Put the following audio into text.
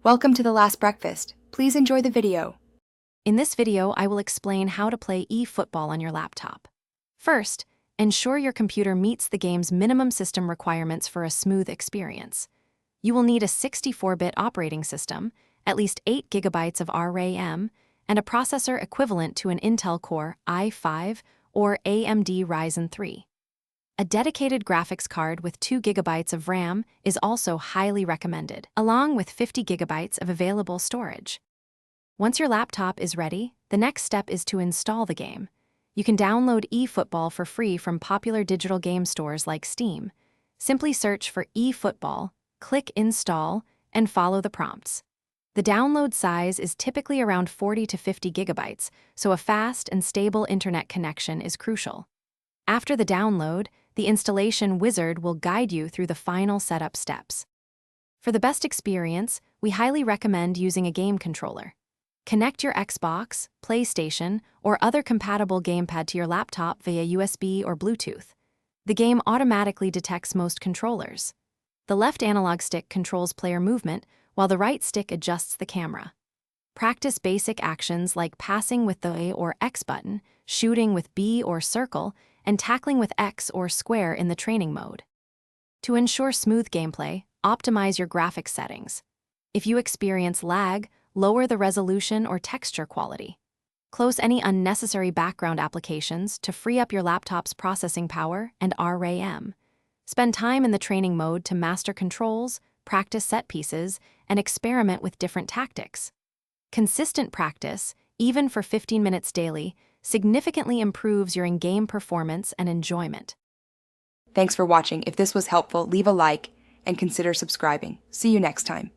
Welcome to The Last Breakfast. Please enjoy the video. In this video, I will explain how to play eFootball on your laptop. First, ensure your computer meets the game's minimum system requirements for a smooth experience. You will need a 64-bit operating system, at least 8 GB of RAM, and a processor equivalent to an Intel Core i5 or AMD Ryzen 3. A dedicated graphics card with 2 GB of RAM is also highly recommended, along with 50 GB of available storage. Once your laptop is ready, the next step is to install the game. You can download eFootball for free from popular digital game stores like Steam. Simply search for eFootball, click Install, and follow the prompts. The download size is typically around 40 to 50 GB, so a fast and stable internet connection is crucial. After the download, the installation wizard will guide you through the final setup steps. For the best experience, we highly recommend using a game controller. Connect your Xbox, PlayStation, or other compatible gamepad to your laptop via USB or Bluetooth. The game automatically detects most controllers. The left analog stick controls player movement, while the right stick adjusts the camera. Practice basic actions like passing with the A or X button, shooting with B or circle, and tackling with X or square in the training mode. To ensure smooth gameplay, optimize your graphics settings. If you experience lag, lower the resolution or texture quality. Close any unnecessary background applications to free up your laptop's processing power and RAM. Spend time in the training mode to master controls, practice set pieces, and experiment with different tactics. Consistent practice, even for 15 minutes daily, significantly improves your in-game performance and enjoyment. Thanks for watching. If this was helpful, leave a like and consider subscribing. See you next time.